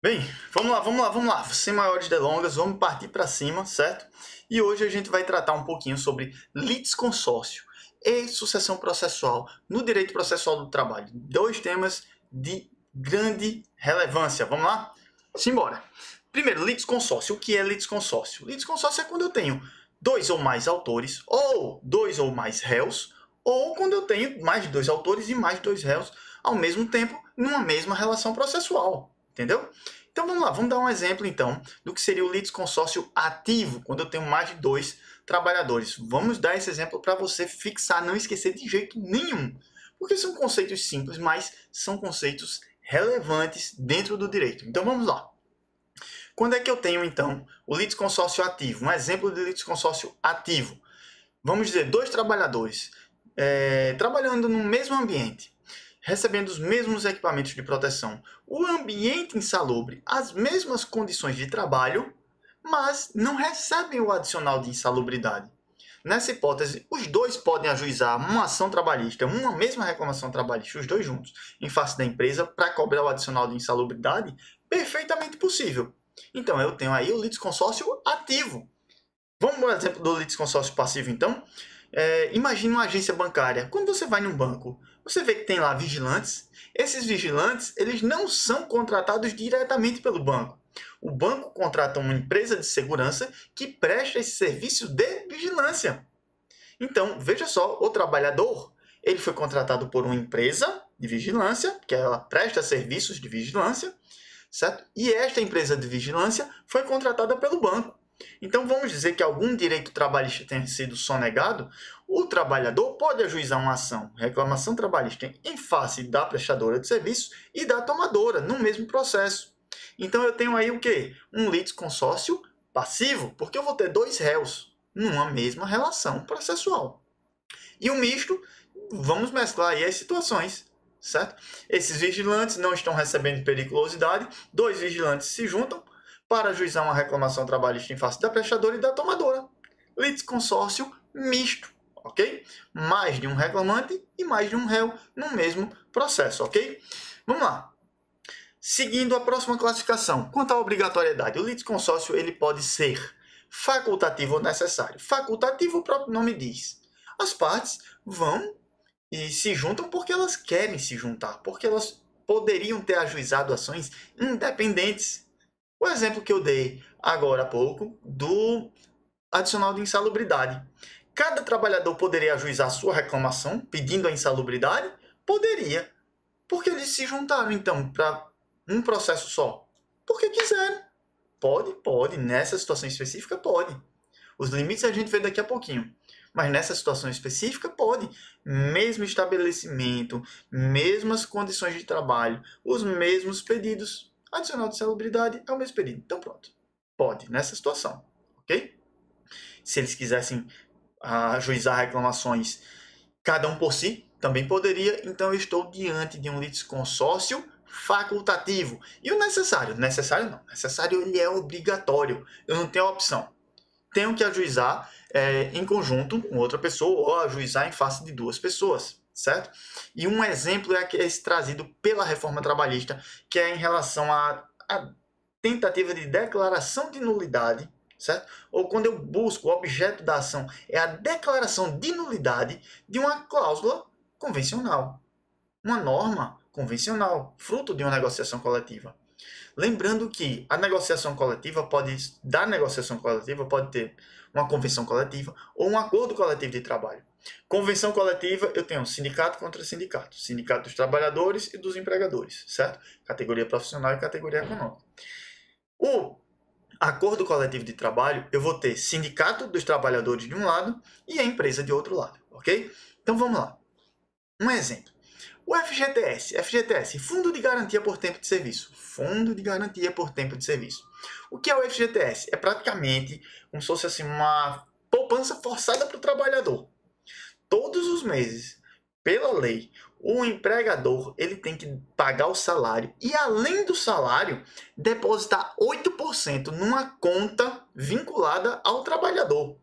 Bem, vamos lá. Sem maiores delongas, vamos partir para cima, certo? E hoje a gente vai tratar um pouquinho sobre litisconsórcio e sucessão processual no direito processual do trabalho. Dois temas de grande relevância. Vamos lá? Simbora. Primeiro, litisconsórcio. O que é litisconsórcio? Litisconsórcio é quando eu tenho dois ou mais autores, ou dois ou mais réus, ou quando eu tenho mais de dois autores e mais de dois réus ao mesmo tempo numa mesma relação processual. Entendeu? Então vamos lá, vamos dar um exemplo então do que seria o litisconsórcio ativo, quando eu tenho mais de dois trabalhadores. Vamos dar esse exemplo para você fixar, não esquecer de jeito nenhum, porque são conceitos simples, mas são conceitos relevantes dentro do direito. Então vamos lá. Quando é que eu tenho então o litisconsórcio ativo? Um exemplo de litisconsórcio ativo. Vamos dizer, dois trabalhadores trabalhando no mesmo ambiente, recebendo os mesmos equipamentos de proteção, o ambiente insalubre, as mesmas condições de trabalho, mas não recebem o adicional de insalubridade. Nessa hipótese, os dois podem ajuizar uma ação trabalhista, uma mesma reclamação trabalhista, os dois juntos, em face da empresa, para cobrar o adicional de insalubridade? Perfeitamente possível. Então, eu tenho aí o litisconsórcio ativo. Vamos ao exemplo do litisconsórcio passivo, então? Imagine uma agência bancária. Quando você vai num banco, você vê que tem lá vigilantes. Esses vigilantes, eles não são contratados diretamente pelo banco. O banco contrata uma empresa de segurança que presta esse serviço de vigilância. Então, veja só, o trabalhador, ele foi contratado por uma empresa de vigilância, que ela presta serviços de vigilância, certo? E esta empresa de vigilância foi contratada pelo banco. Então, vamos dizer que algum direito trabalhista tenha sido sonegado, o trabalhador pode ajuizar uma ação, reclamação trabalhista, em face da prestadora de serviços e da tomadora, no mesmo processo. Então, eu tenho aí o quê? Um litisconsórcio passivo, porque eu vou ter dois réus numa mesma relação processual. E o misto, vamos mesclar aí as situações, certo? Esses vigilantes não estão recebendo periculosidade, dois vigilantes se juntam para ajuizar uma reclamação trabalhista em face da prestadora e da tomadora. Litisconsórcio misto, ok? Mais de um reclamante e mais de um réu no mesmo processo, ok? Vamos lá. Seguindo a próxima classificação, quanto à obrigatoriedade, o litisconsórcio ele pode ser facultativo ou necessário. Facultativo, o próprio nome diz. As partes vão e se juntam porque elas querem se juntar, porque elas poderiam ter ajuizado ações independentes. O exemplo que eu dei agora há pouco do adicional de insalubridade. Cada trabalhador poderia ajuizar sua reclamação pedindo a insalubridade? Poderia. Porque eles se juntaram, então, para um processo só. Porque quiseram. Pode. Nessa situação específica, pode. Os limites a gente vê daqui a pouquinho. Mas nessa situação específica, pode. Mesmo estabelecimento, mesmas condições de trabalho, os mesmos pedidos. Adicional de insalubridade é o mesmo pedido. Então, pronto. Pode, nessa situação. Ok? Se eles quisessem ajuizar reclamações cada um por si, também poderia. Então, eu estou diante de um litisconsórcio facultativo. E o necessário? Necessário não. Necessário ele é obrigatório. Eu não tenho opção. Tenho que ajuizar em conjunto com outra pessoa ou ajuizar em face de duas pessoas, certo? E um exemplo é esse trazido pela reforma trabalhista, que é em relação à tentativa de declaração de nulidade, certo? Ou quando eu busco o objeto da ação é a declaração de nulidade de uma cláusula convencional, uma norma convencional, fruto de uma negociação coletiva. Lembrando que a negociação coletiva pode ter uma convenção coletiva ou um acordo coletivo de trabalho. Convenção coletiva, eu tenho sindicato contra sindicato. Sindicato dos trabalhadores e dos empregadores, certo? Categoria profissional e categoria econômica. O acordo coletivo de trabalho, eu vou ter sindicato dos trabalhadores de um lado e a empresa de outro lado, ok? Então vamos lá. Um exemplo. O FGTS, Fundo de Garantia por Tempo de Serviço. Fundo de Garantia por Tempo de Serviço. O que é o FGTS? É praticamente como se fosse assim, uma poupança forçada para o trabalhador. Todos os meses, pela lei, o empregador ele tem que pagar o salário e, além do salário, depositar 8% numa conta vinculada ao trabalhador.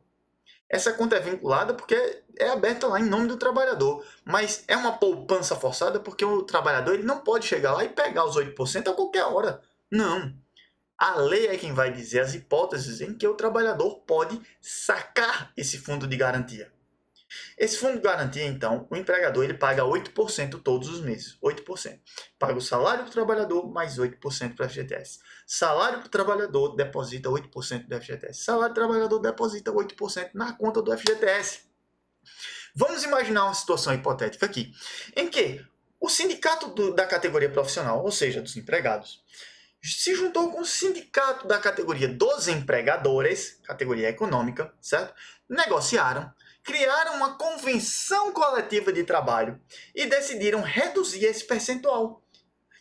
Essa conta é vinculada porque é aberta lá em nome do trabalhador, mas é uma poupança forçada porque o trabalhador ele não pode chegar lá e pegar os 8% a qualquer hora. Não. A lei é quem vai dizer as hipóteses em que o trabalhador pode sacar esse fundo de garantia. Esse fundo de garantia, então, o empregador ele paga 8% todos os meses. 8%. Paga o salário do trabalhador mais 8% para o FGTS. Salário do trabalhador deposita 8% do FGTS. Salário do trabalhador deposita 8% na conta do FGTS. Vamos imaginar uma situação hipotética aqui, em que o sindicato da categoria profissional, ou seja, dos empregados, se juntou com o sindicato da categoria dos empregadores, categoria econômica, certo? Negociaram, criaram uma convenção coletiva de trabalho e decidiram reduzir esse percentual.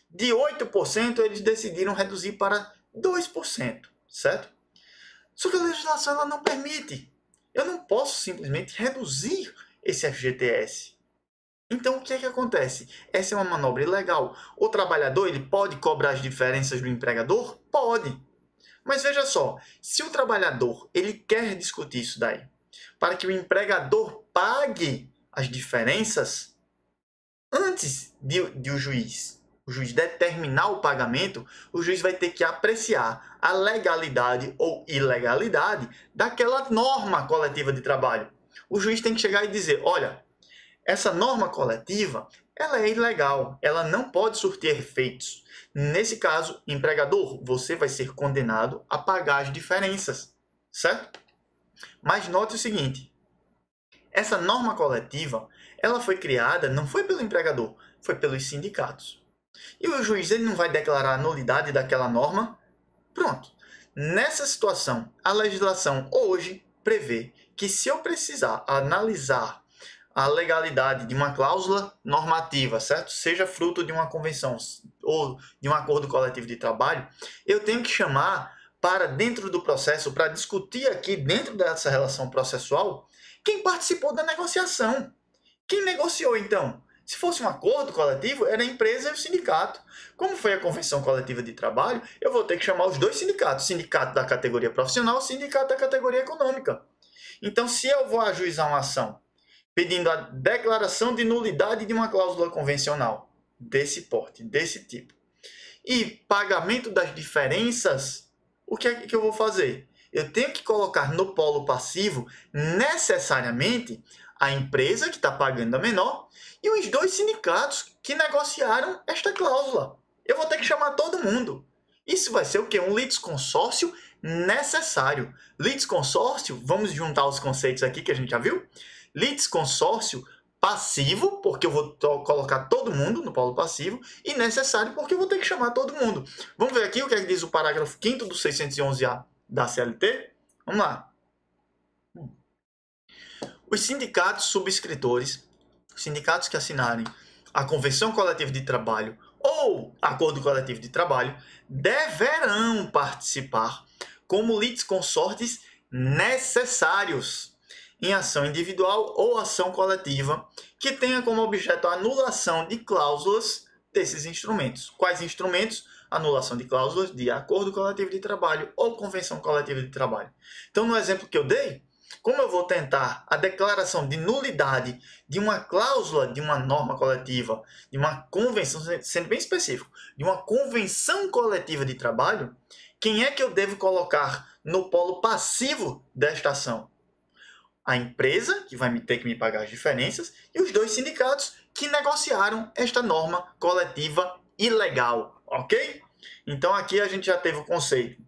De 8%, eles decidiram reduzir para 2%, certo? Só que a legislação ela não permite. Eu não posso simplesmente reduzir esse FGTS. Então, o que é que acontece? Essa é uma manobra ilegal. O trabalhador ele pode cobrar as diferenças do empregador? Pode. Mas veja só, se o trabalhador ele quer discutir isso daí, para que o empregador pague as diferenças antes de o juiz determinar o pagamento, o juiz vai ter que apreciar a legalidade ou ilegalidade daquela norma coletiva de trabalho. O juiz tem que chegar e dizer, olha, essa norma coletiva, ela é ilegal, ela não pode surtir efeitos. Nesse caso, empregador, você vai ser condenado a pagar as diferenças, certo? Mas note o seguinte, essa norma coletiva, ela foi criada, não foi pelo empregador, foi pelos sindicatos. E o juiz ele não vai declarar a nulidade daquela norma? Pronto. Nessa situação, a legislação hoje prevê que se eu precisar analisar a legalidade de uma cláusula normativa, certo? Seja fruto de uma convenção ou de um acordo coletivo de trabalho, eu tenho que chamar para dentro do processo, para discutir aqui dentro dessa relação processual, quem participou da negociação. Quem negociou, então? Se fosse um acordo coletivo, era a empresa e o sindicato. Como foi a convenção coletiva de trabalho, eu vou ter que chamar os dois sindicatos, sindicato da categoria profissional e sindicato da categoria econômica. Então, se eu vou ajuizar uma ação pedindo a declaração de nulidade de uma cláusula convencional desse porte, desse tipo, e pagamento das diferenças, o que é que eu vou fazer? Eu tenho que colocar no polo passivo, necessariamente, a empresa que está pagando a menor e os dois sindicatos que negociaram esta cláusula. Eu vou ter que chamar todo mundo. Isso vai ser o quê? Um litisconsórcio necessário. Litisconsórcio, vamos juntar os conceitos aqui que a gente já viu? Litisconsórcio passivo, porque eu vou colocar todo mundo no polo passivo, e necessário, porque eu vou ter que chamar todo mundo. Vamos ver aqui o que é que diz o parágrafo 5º do 611-A da CLT? Vamos lá. Os sindicatos subscritores, os sindicatos que assinarem a Convenção Coletiva de Trabalho ou Acordo Coletivo de Trabalho, deverão participar como litisconsortes necessários em ação individual ou ação coletiva que tenha como objeto a anulação de cláusulas desses instrumentos. Quais instrumentos? Anulação de cláusulas de acordo coletivo de trabalho ou convenção coletiva de trabalho. Então, no exemplo que eu dei, como eu vou tentar a declaração de nulidade de uma cláusula de uma norma coletiva, de uma convenção, sendo bem específico, de uma convenção coletiva de trabalho, quem é que eu devo colocar no polo passivo desta ação? A empresa, que vai ter que me pagar as diferenças, e os dois sindicatos que negociaram esta norma coletiva ilegal, ok? Então aqui a gente já teve o conceito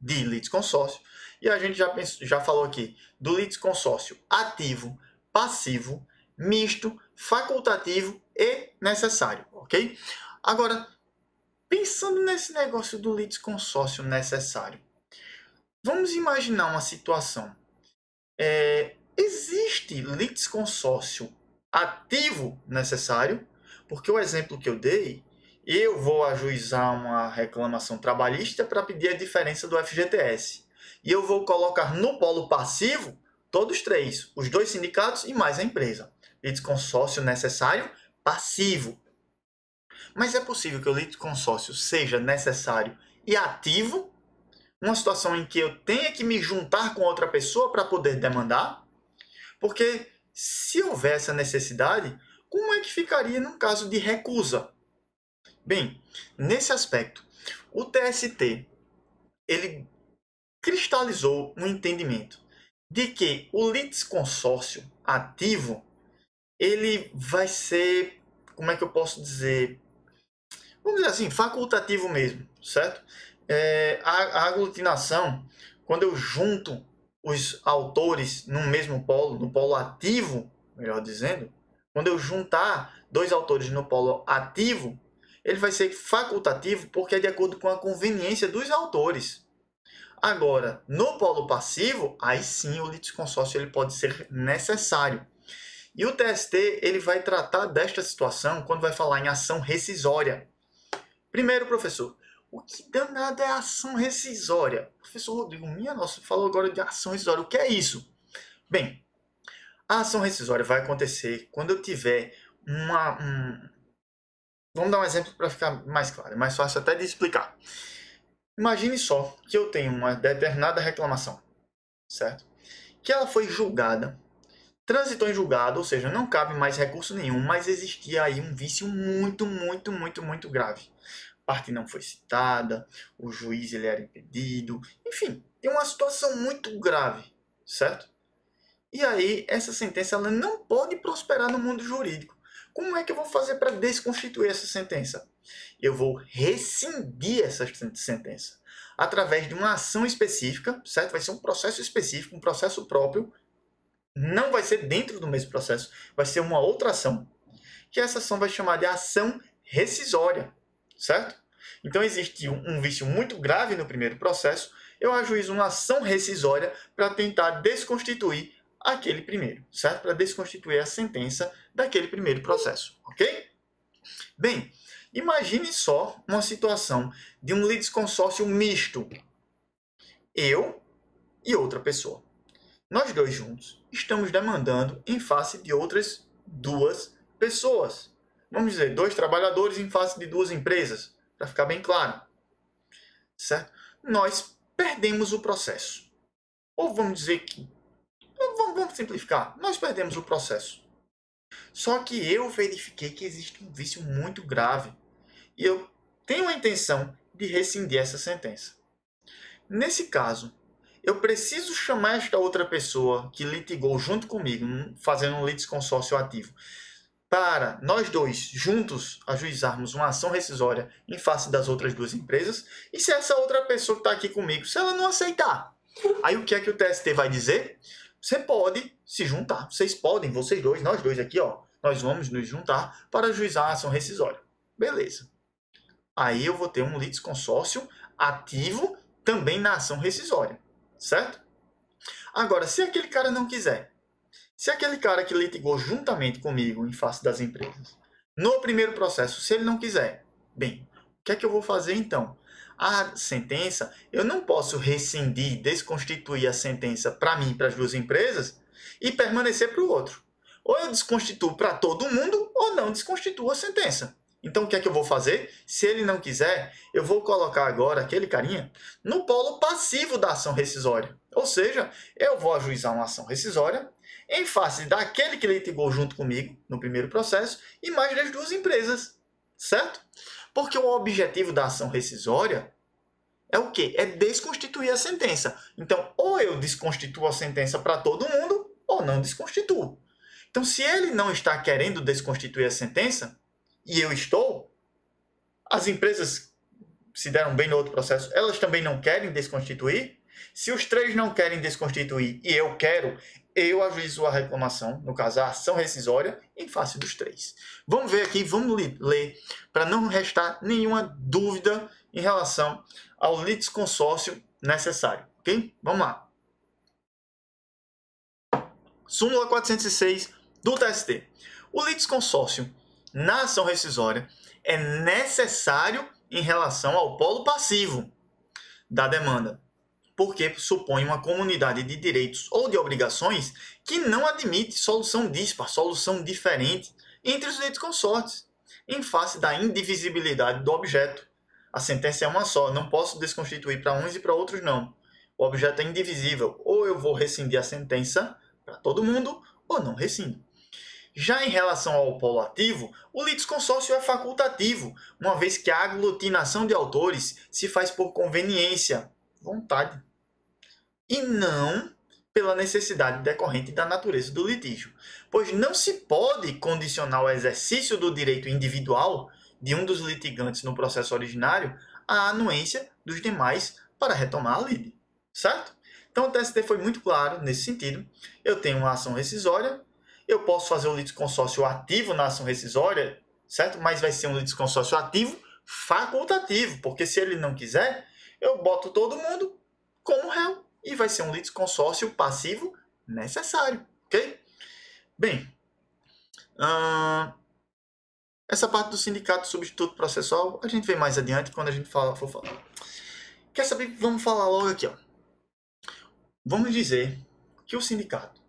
de litisconsórcio e a gente já falou aqui do litisconsórcio ativo, passivo, misto, facultativo e necessário, ok? Agora, pensando nesse negócio do litisconsórcio necessário, vamos imaginar uma situação. Existe litisconsórcio ativo necessário, porque o exemplo que eu dei, eu vou ajuizar uma reclamação trabalhista para pedir a diferença do FGTS. E eu vou colocar no polo passivo todos três, os dois sindicatos e mais a empresa. Litisconsórcio necessário passivo. Mas é possível que o litisconsórcio seja necessário e ativo, uma situação em que eu tenha que me juntar com outra pessoa para poder demandar? Porque se houver essa necessidade, como é que ficaria num caso de recusa? Bem, nesse aspecto, O TST, ele cristalizou um entendimento de que o litisconsórcio ativo, ele vai ser, como é que eu posso dizer? Vamos dizer assim, facultativo mesmo, certo? A aglutinação, quando eu junto os autores no mesmo polo, no polo ativo, melhor dizendo, quando eu juntar dois autores no polo ativo, ele vai ser facultativo porque é de acordo com a conveniência dos autores. Agora, no polo passivo, aí sim o litisconsórcio ele pode ser necessário. E o TST ele vai tratar desta situação quando vai falar em ação rescisória. Primeiro, professor, o que danado é ação rescisória? Professor Rodrigo, minha nossa, falou agora de ação rescisória. O que é isso? Bem, a ação rescisória vai acontecer quando eu tiver Vamos dar um exemplo para ficar mais claro, é mais fácil até de explicar. Imagine só que eu tenho uma determinada reclamação, certo? Que ela foi julgada, transitou em julgado, ou seja, não cabe mais recurso nenhum, mas existia aí um vício muito grave. A parte não foi citada, o juiz ele era impedido, enfim, tem uma situação muito grave, certo? E aí, essa sentença ela não pode prosperar no mundo jurídico. Como é que eu vou fazer para desconstituir essa sentença? Eu vou rescindir essa sentença através de uma ação específica, certo? Vai ser um processo específico, um processo próprio. Não vai ser dentro do mesmo processo, vai ser uma outra ação. Que essa ação vai chamar de ação rescisória, certo? Então existe um vício muito grave no primeiro processo, eu ajuizo uma ação rescisória para tentar desconstituir aquele primeiro, certo? Para desconstituir a sentença daquele primeiro processo, ok? Bem, imagine só uma situação de um litisconsórcio misto. Eu e outra pessoa. Nós dois juntos estamos demandando em face de outras duas pessoas. Vamos dizer, dois trabalhadores em face de duas empresas, para ficar bem claro. Certo? Nós perdemos o processo. Ou vamos dizer que... Vamos simplificar. Nós perdemos o processo. Só que eu verifiquei que existe um vício muito grave. E eu tenho a intenção de rescindir essa sentença. Nesse caso, eu preciso chamar esta outra pessoa que litigou junto comigo, fazendo um litisconsórcio ativo, para nós dois juntos ajuizarmos uma ação rescisória em face das outras duas empresas. E se essa outra pessoa que está aqui comigo, se ela não aceitar, aí o que é que o TST vai dizer? Você pode se juntar, vocês podem, vocês dois, nós dois aqui, ó, nós vamos nos juntar para ajuizar a ação rescisória. Beleza. Aí eu vou ter um litisconsórcio ativo também na ação rescisória, certo? Agora, se aquele cara não quiser, se aquele cara que litigou juntamente comigo em face das empresas, no primeiro processo, se ele não quiser, bem, o que é que eu vou fazer então? A sentença, eu não posso rescindir, desconstituir a sentença para mim, para as duas empresas, e permanecer para o outro. Ou eu desconstituo para todo mundo, ou não desconstituo a sentença. Então, o que é que eu vou fazer? Se ele não quiser, eu vou colocar agora aquele carinha no polo passivo da ação rescisória. Ou seja, eu vou ajuizar uma ação rescisória em face daquele que litigou junto comigo no primeiro processo e mais das duas empresas, certo? Porque o objetivo da ação rescisória é o quê? É desconstituir a sentença. Então, ou eu desconstituo a sentença para todo mundo, ou não desconstituo. Então, se ele não está querendo desconstituir a sentença, e eu estou, as empresas se deram bem no outro processo, elas também não querem desconstituir. Se os três não querem desconstituir e eu quero, eu ajuizo a reclamação, no caso a ação rescisória, em face dos três. Vamos ver aqui, vamos ler, para não restar nenhuma dúvida em relação ao litisconsórcio necessário, ok? Vamos lá. Súmula 406 do TST. O litisconsórcio na ação rescisória é necessário em relação ao polo passivo da demanda, porque supõe uma comunidade de direitos ou de obrigações que não admite solução dispar, solução diferente entre os litisconsortes, em face da indivisibilidade do objeto. A sentença é uma só, não posso desconstituir para uns e para outros não. O objeto é indivisível, ou eu vou rescindir a sentença para todo mundo, ou não rescindo. Já em relação ao polo ativo, o litisconsórcio é facultativo, uma vez que a aglutinação de autores se faz por conveniência, vontade, e não pela necessidade decorrente da natureza do litígio, pois não se pode condicionar o exercício do direito individual de um dos litigantes no processo originário à anuência dos demais para retomar a lide, certo? Então o TST foi muito claro nesse sentido. Eu tenho uma ação rescisória, eu posso fazer o litisconsórcio ativo na ação rescisória, certo? Mas vai ser um litisconsórcio ativo facultativo, porque se ele não quiser, eu boto todo mundo como réu e vai ser um litisconsórcio passivo necessário, ok? Bem, essa parte do sindicato substituto processual a gente vê mais adiante quando a gente for falar. Quer saber? Vamos falar logo aqui, ó. Vamos dizer que o sindicato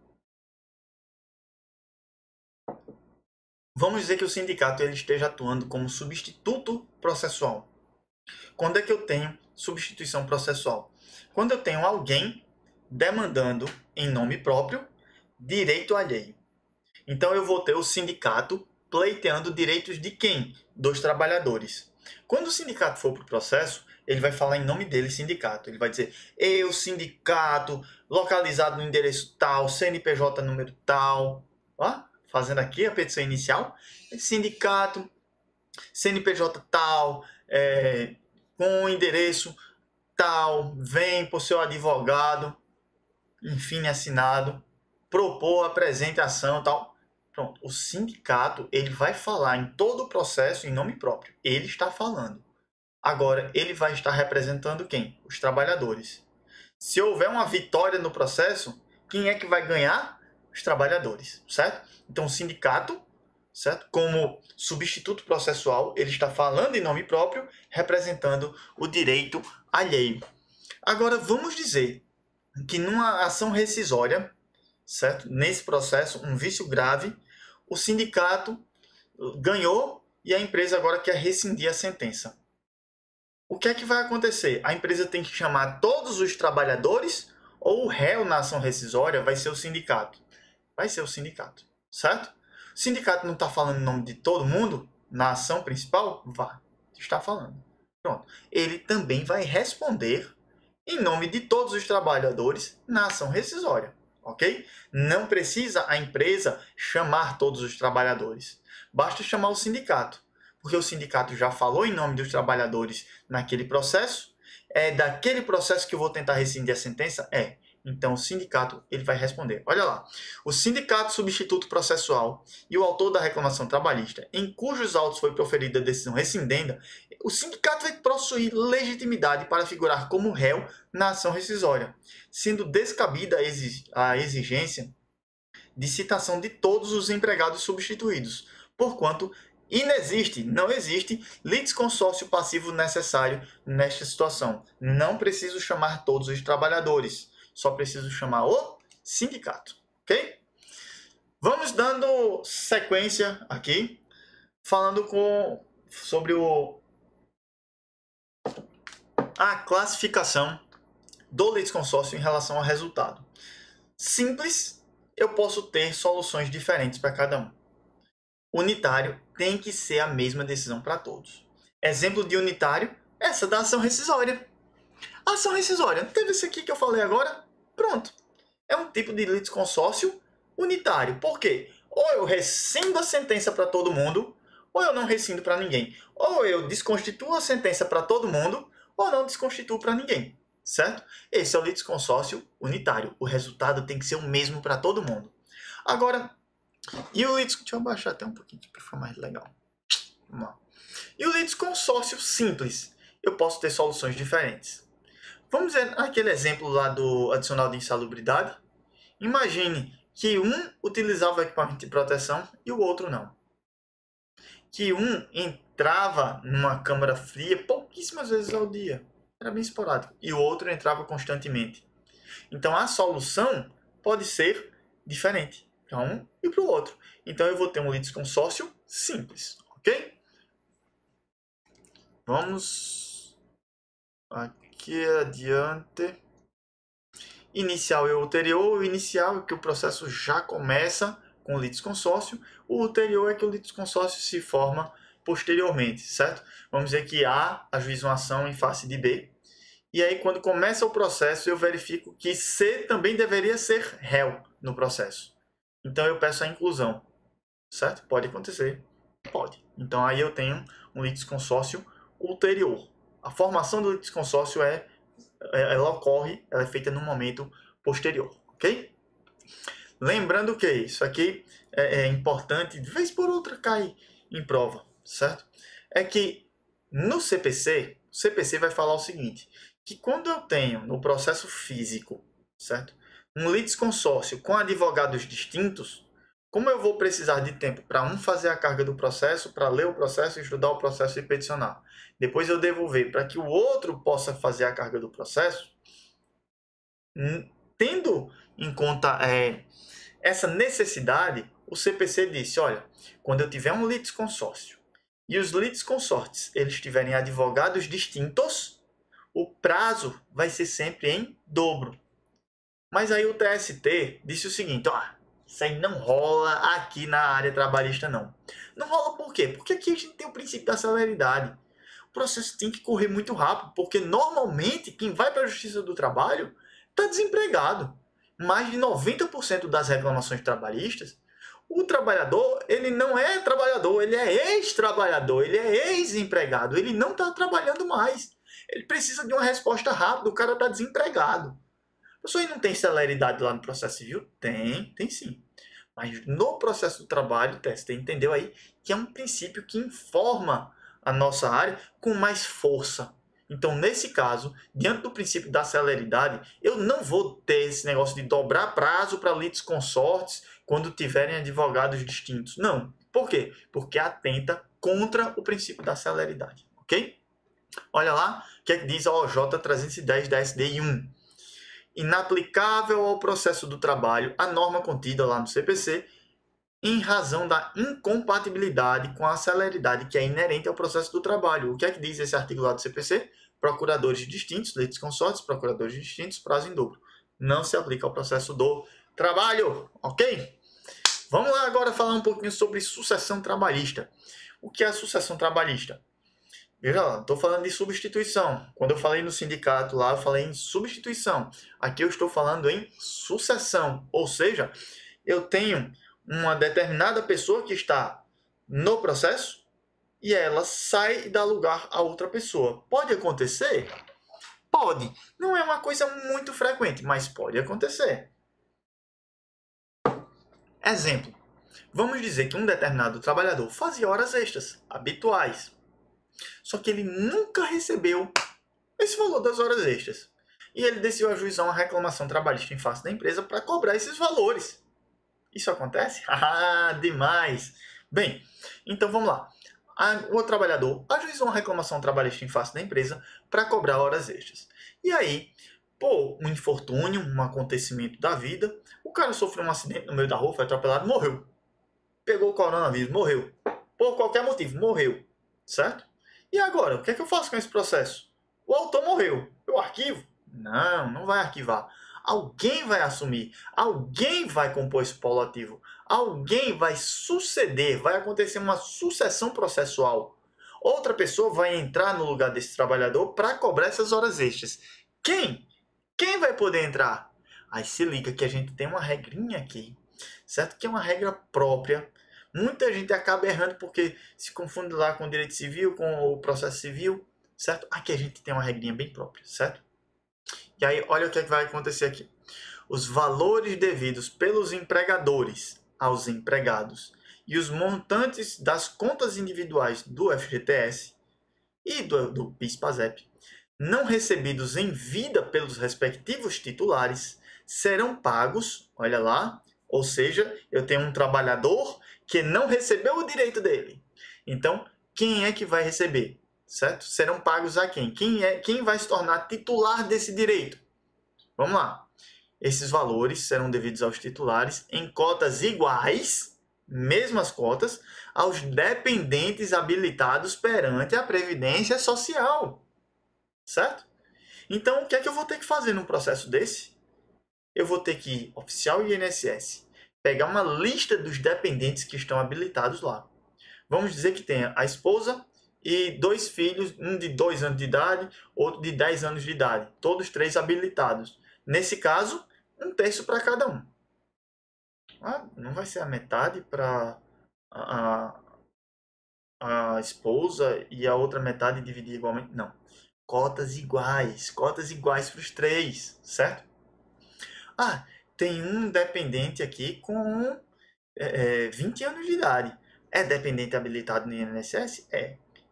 ele esteja atuando como substituto processual. Quando é que eu tenho substituição processual? Quando eu tenho alguém demandando em nome próprio direito alheio. Então eu vou ter o sindicato pleiteando direitos de quem? Dos trabalhadores. Quando o sindicato for para o processo, ele vai falar em nome dele, sindicato. Ele vai dizer, eu, sindicato, localizado no endereço tal, CNPJ número tal. Ó, fazendo aqui a petição inicial. Sindicato, CNPJ tal, com o endereço tal, vem por seu advogado, enfim, assinado, propor a apresentação tal. Pronto, o sindicato ele vai falar em todo o processo em nome próprio. Ele está falando. Agora, ele vai estar representando quem? Os trabalhadores. Se houver uma vitória no processo, quem é que vai ganhar? Os trabalhadores, certo? Então, o sindicato, certo? Como substituto processual, ele está falando em nome próprio, representando o direito alheio. Agora, vamos dizer que numa ação rescisória, certo? Nesse processo, um vício grave, o sindicato ganhou e a empresa agora quer rescindir a sentença. O que é que vai acontecer? A empresa tem que chamar todos os trabalhadores ou o réu na ação rescisória vai ser o sindicato? Vai ser o sindicato, certo? O sindicato não está falando em nome de todo mundo na ação principal? Vai, está falando. Pronto. Ele também vai responder em nome de todos os trabalhadores na ação rescisória, ok? Não precisa a empresa chamar todos os trabalhadores. Basta chamar o sindicato, porque o sindicato já falou em nome dos trabalhadores naquele processo. É daquele processo que eu vou tentar rescindir a sentença? É. Então o sindicato ele vai responder. Olha lá. O sindicato substituto processual e o autor da reclamação trabalhista, em cujos autos foi proferida a decisão rescindenda, o sindicato vai possuir legitimidade para figurar como réu na ação rescisória, sendo descabida a exigência de citação de todos os empregados substituídos, porquanto não existe litisconsórcio passivo necessário nesta situação. Não preciso chamar todos os trabalhadores, só preciso chamar o sindicato, ok? Vamos dando sequência aqui, falando sobre a classificação do litisconsórcio em relação ao resultado. Simples, eu posso ter soluções diferentes para cada um. Unitário tem que ser a mesma decisão para todos. Exemplo de unitário, essa da ação rescisória. A ação rescisória, teve esse aqui que eu falei agora? Pronto. É um tipo de litisconsórcio unitário. Por quê? Ou eu rescindo a sentença para todo mundo, ou eu não rescindo para ninguém. Ou eu desconstituo a sentença para todo mundo, ou não desconstituo para ninguém. Certo? Esse é o litisconsórcio unitário. O resultado tem que ser o mesmo para todo mundo. Agora, deixa eu abaixar até um pouquinho para ficar mais legal. Vamos lá. E o litisconsórcio simples? Eu posso ter soluções diferentes. Vamos ver aquele exemplo lá do adicional de insalubridade. Imagine que um utilizava o equipamento de proteção e o outro não. Que um entrava numa câmara fria pouquíssimas vezes ao dia. Era bem esporádico. E o outro entrava constantemente. Então a solução pode ser diferente para um e para o outro. Então eu vou ter um litisconsórcio simples, ok? Vamos aqui adiante. Inicial e ulterior. O inicial é que o processo já começa com litisconsórcio, o ulterior é que o litisconsórcio se forma posteriormente, certo? Vamos dizer que A ajuiza uma ação em face de B, e aí quando começa o processo eu verifico que C também deveria ser réu no processo. Então eu peço a inclusão, certo? Pode acontecer, pode. Então aí eu tenho um litisconsórcio ulterior. A formação do litisconsórcio ela ocorre, ela é feita no momento posterior, ok? Lembrando que isso aqui é importante, de vez por outra cai em prova, certo? É que no CPC, o CPC vai falar o seguinte, que quando eu tenho no processo físico, certo? Um litisconsórcio com advogados distintos, como eu vou precisar de tempo para um fazer a carga do processo, para ler o processo, estudar o processo e peticionar, depois eu devolver para que o outro possa fazer a carga do processo, tendo em conta essa necessidade, o CPC disse, olha, quando eu tiver um litisconsórcio e os litisconsortes eles tiverem advogados distintos, o prazo vai ser sempre em dobro. Mas aí o TST disse o seguinte, ó, isso aí não rola aqui na área trabalhista não. Não rola por quê? Porque aqui a gente tem o princípio da celeridade. O processo tem que correr muito rápido, porque normalmente quem vai para a Justiça do Trabalho está desempregado. Mais de 90% das reclamações trabalhistas, o trabalhador, ele não é trabalhador, ele é ex-trabalhador, ele é ex-empregado, ele não está trabalhando mais. Ele precisa de uma resposta rápida, o cara está desempregado. Isso aí não tem celeridade lá no processo civil? Tem sim. Mas no processo do trabalho, o TST entendeu aí que é um princípio que informa a nossa área com mais força. Então, nesse caso, diante do princípio da celeridade, eu não vou ter esse negócio de dobrar prazo para litisconsortes quando tiverem advogados distintos. Não. Por quê? Porque atenta contra o princípio da celeridade. Ok? Olha lá o que é que diz a OJ 310 da SDI 1. Inaplicável ao processo do trabalho a norma contida lá no CPC em razão da incompatibilidade com a celeridade que é inerente ao processo do trabalho. O que é que diz esse artigo lá do CPC? Procuradores distintos, litisconsortes, procuradores distintos, prazo em dobro. Não se aplica ao processo do trabalho, ok? Vamos lá agora falar um pouquinho sobre sucessão trabalhista. O que é a sucessão trabalhista? Veja lá, estou falando de substituição. Quando eu falei no sindicato lá, eu falei em substituição. Aqui eu estou falando em sucessão. Ou seja, eu tenho uma determinada pessoa que está no processo e ela sai e dá lugar a outra pessoa. Pode acontecer? Pode. Não é uma coisa muito frequente, mas pode acontecer. Exemplo. Vamos dizer que um determinado trabalhador fazia horas extras, habituais. Só que ele nunca recebeu esse valor das horas extras. E ele decidiu ajuizar uma reclamação trabalhista em face da empresa para cobrar esses valores. Isso acontece? Ah, demais! Bem, então vamos lá. O trabalhador ajuizou uma reclamação trabalhista em face da empresa para cobrar horas extras. E aí, por um infortúnio, um acontecimento da vida, o cara sofreu um acidente no meio da rua, foi atropelado, morreu. Pegou o coronavírus, morreu. Por qualquer motivo, morreu. Certo? E agora, o que é que eu faço com esse processo? O autor morreu. Eu arquivo? Não, não vai arquivar. Alguém vai assumir. Alguém vai compor esse polo ativo. Alguém vai suceder. Vai acontecer uma sucessão processual. Outra pessoa vai entrar no lugar desse trabalhador para cobrar essas horas extras. Quem? Quem vai poder entrar? Aí se liga que a gente tem uma regrinha aqui, certo? Que é uma regra própria. Muita gente acaba errando porque se confunde lá com o direito civil, com o processo civil, certo? Aqui a gente tem uma regrinha bem própria, certo? E aí, olha o que é que vai acontecer aqui. Os valores devidos pelos empregadores aos empregados e os montantes das contas individuais do FGTS e do PIS/PASEP não recebidos em vida pelos respectivos titulares serão pagos, olha lá, ou seja, eu tenho um trabalhador que não recebeu o direito dele. Então, quem é que vai receber? Certo? Serão pagos a quem? Quem vai se tornar titular desse direito? Vamos lá. Esses valores serão devidos aos titulares em cotas iguais, mesmas cotas, aos dependentes habilitados perante a Previdência Social. Certo? Então, o que é que eu vou ter que fazer num processo desse? Eu vou ter que oficiar o INSS, pegar uma lista dos dependentes que estão habilitados lá. Vamos dizer que tenha a esposa e 2 filhos, um de 2 anos de idade, outro de 10 anos de idade, todos 3 habilitados. Nesse caso, 1/3 para cada um. Não vai ser a metade para a esposa e a outra metade dividir igualmente? Não. Cotas iguais para os 3, certo? Tem um dependente aqui com 20 anos de idade. É dependente habilitado no INSS?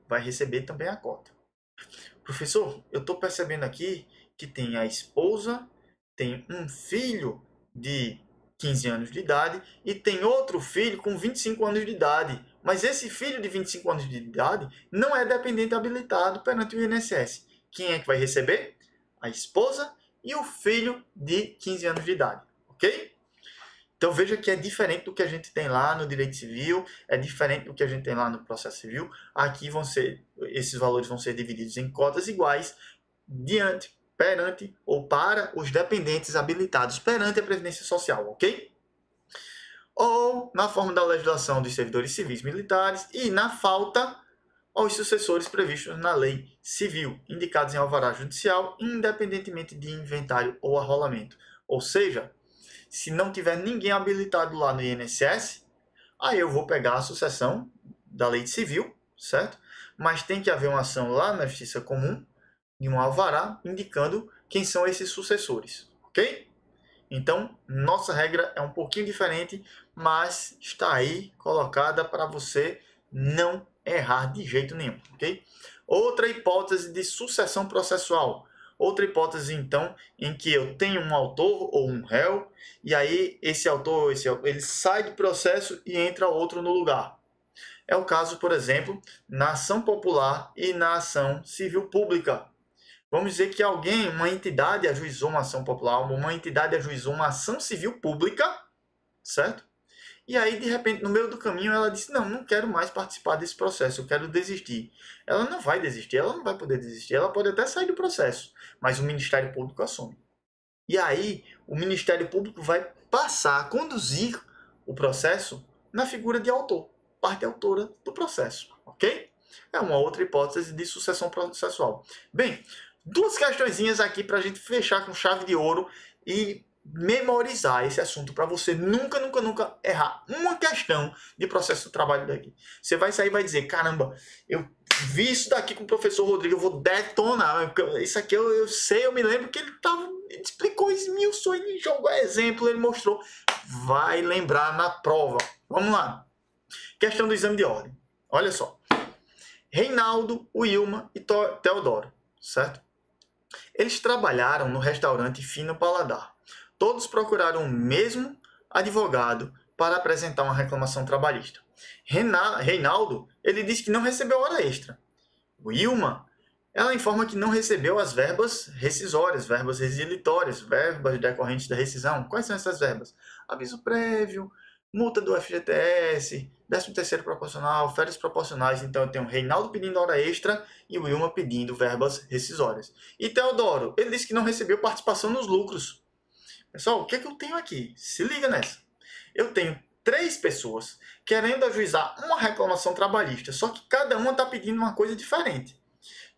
Vai receber também a cota. Professor, eu estou percebendo aqui que tem a esposa, tem um filho de 15 anos de idade e tem outro filho com 25 anos de idade. Mas esse filho de 25 anos de idade não é dependente habilitado perante o INSS. Quem é que vai receber? A esposa e o filho de 15 anos de idade. Ok? Então veja que é diferente do que a gente tem lá no direito civil, é diferente do que a gente tem lá no processo civil. Aqui esses valores vão ser divididos em cotas iguais perante ou para os dependentes habilitados perante a Previdência Social, ok? Ou na forma da legislação dos servidores civis militares e na falta aos sucessores previstos na lei civil, indicados em alvará judicial, independentemente de inventário ou arrolamento. Ou seja, se não tiver ninguém habilitado lá no INSS, aí eu vou pegar a sucessão da lei civil, certo? Mas tem que haver uma ação lá na Justiça Comum, de um alvará, indicando quem são esses sucessores, ok? Então, nossa regra é um pouquinho diferente, mas está aí colocada para você não errar de jeito nenhum, ok? Outra hipótese de sucessão processual. Outra hipótese, então, em que eu tenho um autor ou um réu, e aí esse autor, ele sai do processo e entra outro no lugar. É o caso, por exemplo, na ação popular e na ação civil pública. Vamos dizer que uma entidade ajuizou uma ação popular, uma entidade ajuizou uma ação civil pública, certo? E aí, de repente, no meio do caminho, ela disse, não quero mais participar desse processo, eu quero desistir. Ela não vai desistir, ela não vai poder desistir, ela pode até sair do processo, mas o Ministério Público assume. E aí, o Ministério Público vai passar a conduzir o processo na figura de autor, parte autora do processo, ok? É uma outra hipótese de sucessão processual. Bem, 2 questõezinhas aqui para a gente fechar com chave de ouro e memorizar esse assunto para você nunca errar uma questão de processo de trabalho daqui. Você vai sair e vai dizer, caramba, eu vi isso daqui com o professor Rodrigo, eu vou detonar. Isso aqui eu sei, eu me lembro que ele explicou, esmiuçou, ele jogou exemplo, ele mostrou. Vai lembrar na prova. Vamos lá. Questão do exame de ordem. Olha só. Reinaldo, Wilma e Teodoro, certo? Eles trabalharam no restaurante Fino Paladar. Todos procuraram o mesmo advogado para apresentar uma reclamação trabalhista. Reinaldo, ele disse que não recebeu hora extra. Wilma, ela informa que não recebeu as verbas rescisórias, verbas resilitórias, verbas decorrentes da rescisão. Quais são essas verbas? Aviso prévio, multa do FGTS, 13º proporcional, férias proporcionais. Então eu tenho Reinaldo pedindo hora extra e Wilma pedindo verbas rescisórias. E Teodoro, ele disse que não recebeu participação nos lucros. Pessoal, o que é que eu tenho aqui? Se liga nessa. Eu tenho 3 pessoas querendo ajuizar uma reclamação trabalhista, só que cada uma está pedindo uma coisa diferente.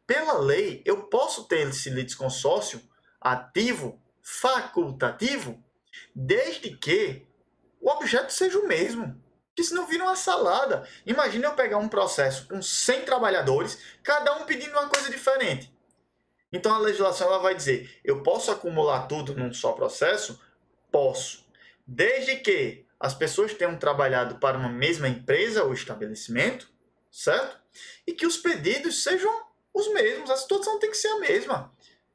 Pela lei, eu posso ter esse litisconsórcio ativo, facultativo, desde que o objeto seja o mesmo. Porque senão vira uma salada. Imagina eu pegar um processo com 100 trabalhadores, cada um pedindo uma coisa diferente. Então a legislação ela vai dizer, eu posso acumular tudo num só processo? Posso. Desde que as pessoas tenham trabalhado para uma mesma empresa ou estabelecimento, certo? E que os pedidos sejam os mesmos, a situação tem que ser a mesma.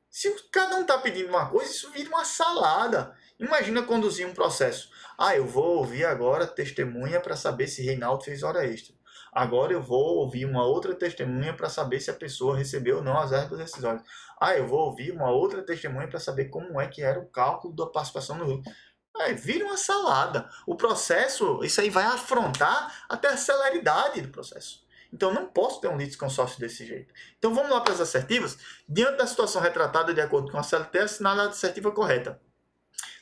Se cada um está pedindo uma coisa, isso vira uma salada. Imagina conduzir um processo. Eu vou ouvir agora testemunha para saber se Reinaldo fez hora extra. Agora eu vou ouvir uma outra testemunha para saber se a pessoa recebeu ou não as verbas rescisórias. Eu vou ouvir uma outra testemunha para saber como é que era o cálculo da participação no lucro. Vira uma salada. O processo, isso aí vai afrontar até a celeridade do processo. Então não posso ter um litisconsórcio desse jeito. Então vamos lá para as assertivas. Diante da situação retratada de acordo com a CLT, assinale a assertiva correta.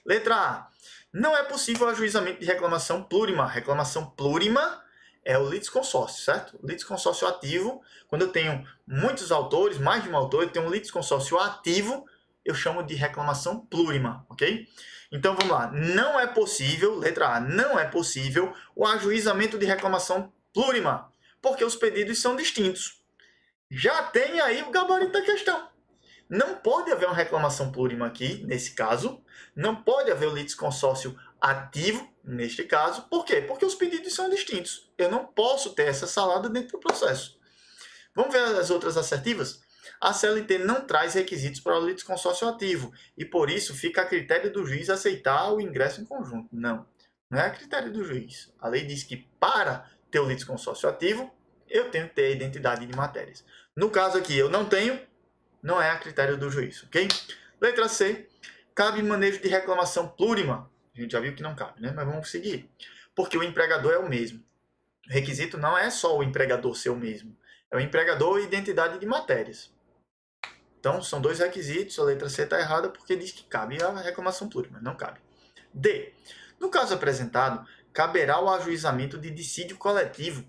Letra A. Não é possível o ajuizamento de reclamação plurima. Reclamação plurima é o litisconsórcio, certo? O litisconsórcio ativo, quando eu tenho muitos autores, mais de um autor, eu tenho um litisconsórcio ativo, eu chamo de reclamação plurima, ok? Então vamos lá. Não é possível, letra A, não é possível o ajuizamento de reclamação plurima, porque os pedidos são distintos. Já tem aí o gabarito da questão. Não pode haver uma reclamação plurima aqui, nesse caso. Não pode haver o litisconsórcio ativo, neste caso. Por quê? Porque os pedidos são distintos. Eu não posso ter essa salada dentro do processo. Vamos ver as outras assertivas? A CLT não traz requisitos para o litisconsórcio ativo e, por isso, fica a critério do juiz aceitar o ingresso em conjunto. Não, não é a critério do juiz. A lei diz que para ter o litisconsórcio ativo, eu tenho que ter a identidade de matérias. No caso aqui, eu não tenho, não é a critério do juiz, ok? Letra C, cabe manejo de reclamação plurima. A gente já viu que não cabe, né? Mas vamos seguir. Porque o empregador é o mesmo. O requisito não é só o empregador ser o mesmo. É o empregador e identidade de matérias. Então, são dois requisitos. A letra C está errada porque diz que cabe a reclamação plurima, não cabe. D. No caso apresentado, caberá o ajuizamento de dissídio coletivo.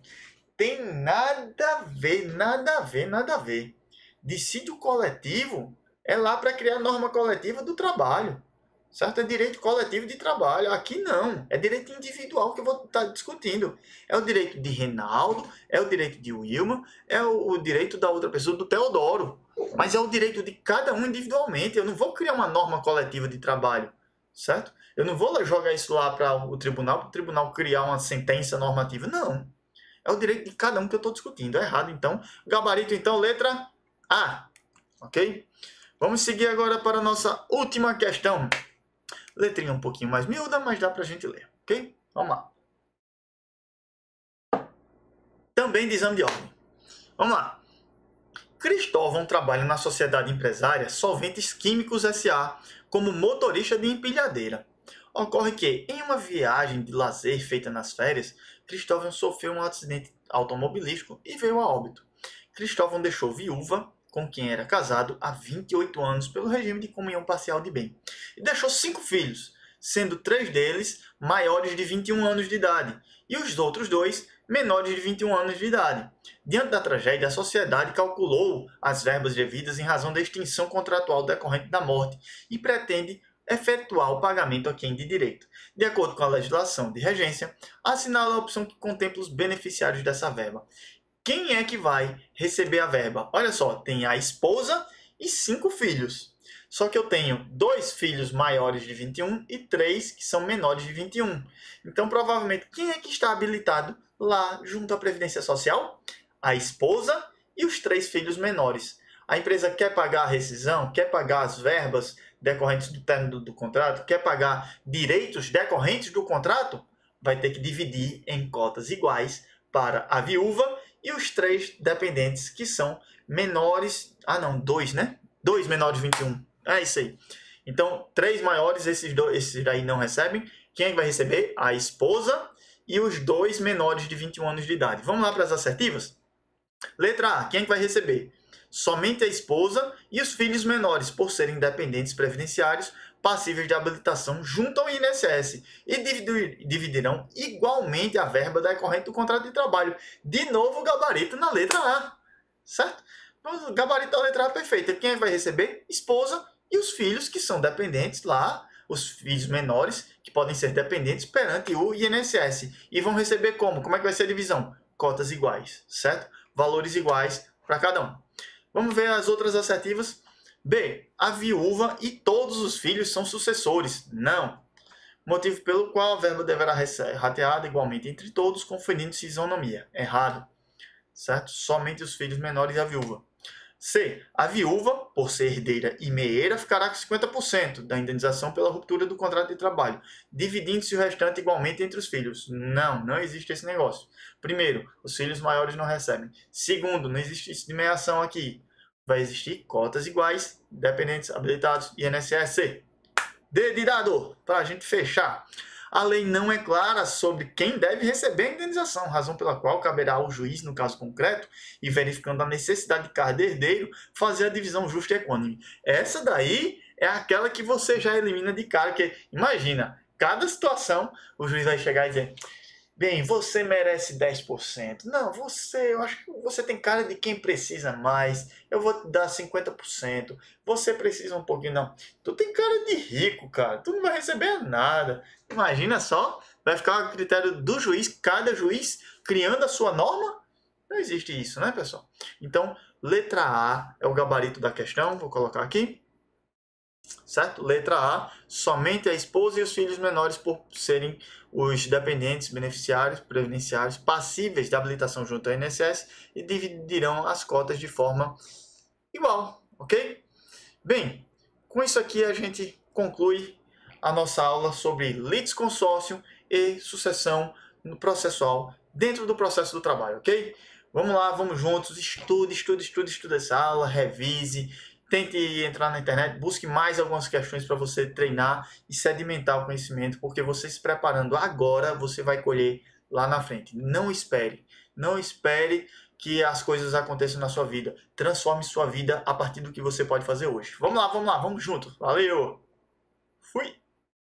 Tem nada a ver, nada a ver, nada a ver. Dissídio coletivo é lá para criar norma coletiva do trabalho, certo? É direito coletivo de trabalho. Aqui não, é direito individual que eu vou estar discutindo. É o direito de Reinaldo, é o direito de Wilma, é o direito da outra pessoa, do Teodoro. Mas é o direito de cada um individualmente. Eu não vou criar uma norma coletiva de trabalho, certo? Eu não vou jogar isso lá para o tribunal criar uma sentença normativa. Não. É o direito de cada um que eu estou discutindo. É errado, então. Gabarito, então, letra A. Ok? Vamos seguir agora para a nossa última questão. Letrinha um pouquinho mais miúda, mas dá para a gente ler. Ok? Vamos lá. Também de exame de ordem. Vamos lá. Cristóvão trabalha na sociedade empresária Solventes Químicos S.A. como motorista de empilhadeira. Ocorre que, em uma viagem de lazer feita nas férias, Cristóvão sofreu um acidente automobilístico e veio a óbito. Cristóvão deixou viúva, com quem era casado há 28 anos pelo regime de comunhão parcial de bem, e deixou 5 filhos, sendo 3 deles maiores de 21 anos de idade, e os outros 2 menores de 21 anos de idade. Diante da tragédia, a sociedade calculou as verbas devidas em razão da extinção contratual decorrente da morte e pretende efetuar o pagamento a quem de direito. De acordo com a legislação de regência, assinala a opção que contempla os beneficiários dessa verba. Quem é que vai receber a verba? Olha só, tem a esposa e 5 filhos. Só que eu tenho 2 filhos maiores de 21 e 3 que são menores de 21. Então, provavelmente, quem é que está habilitado lá junto à Previdência Social? A esposa e os 3 filhos menores. A empresa quer pagar a rescisão, quer pagar as verbas decorrentes do término do contrato, quer pagar direitos decorrentes do contrato, vai ter que dividir em cotas iguais para a viúva e os 3 dependentes que são menores... 2, né? 2 menores de 21. É isso aí. Então, 3 maiores, esses daí não recebem. Quem é que vai receber? A esposa e os 2 menores de 21 anos de idade. Vamos lá para as assertivas? Letra A. Quem é que vai receber? Somente a esposa e os filhos menores, por serem dependentes previdenciários passíveis de habilitação junto ao INSS e dividirão igualmente a verba decorrente do contrato de trabalho. De novo, o gabarito na letra A, certo? O gabarito da letra A é perfeito. Quem vai receber? Esposa e os filhos que são dependentes lá, os filhos menores que podem ser dependentes perante o INSS. E vão receber como? Como é que vai ser a divisão? Cotas iguais, certo? Valores iguais para cada um. Vamos ver as outras assertivas. B. A viúva e todos os filhos são sucessores. Não. Motivo pelo qual a verba deverá ser rateada igualmente entre todos, conferindo-se isonomia. Errado. Certo? Somente os filhos menores e a viúva. C. A viúva, por ser herdeira e meeira, ficará com 50% da indenização pela ruptura do contrato de trabalho, dividindo-se o restante igualmente entre os filhos. Não, não existe esse negócio. Primeiro, os filhos maiores não recebem. Segundo, não existe isso de meiação aqui. Vai existir cotas iguais, dependentes habilitados, INSS. D de dado, para a gente fechar. A lei não é clara sobre quem deve receber a indenização, razão pela qual caberá ao juiz, no caso concreto, e verificando a necessidade de cada herdeiro, fazer a divisão justa e equânime. Essa daí é aquela que você já elimina de cara, que imagina, cada situação, o juiz vai chegar e dizer: bem, você merece 10%. Não, eu acho que você tem cara de quem precisa mais. Eu vou te dar 50%. Você precisa um pouquinho, não. Tu tem cara de rico, cara. Tu não vai receber nada. Imagina só, vai ficar a critério do juiz, cada juiz criando a sua norma? Não existe isso, né, pessoal? Então, letra A é o gabarito da questão. Vou colocar aqui. Certo? Letra A, somente a esposa e os filhos menores por serem os dependentes beneficiários previdenciários passíveis de habilitação junto ao INSS e dividirão as cotas de forma igual, ok? Bem, com isso aqui a gente conclui a nossa aula sobre litisconsórcio e sucessão processual dentro do processo do trabalho, ok? Vamos lá, vamos juntos, estude essa aula, revise, tente entrar na internet, busque mais algumas questões para você treinar e sedimentar o conhecimento, porque você se preparando agora, você vai colher lá na frente. Não espere que as coisas aconteçam na sua vida. Transforme sua vida a partir do que você pode fazer hoje. Vamos lá, vamos juntos. Valeu!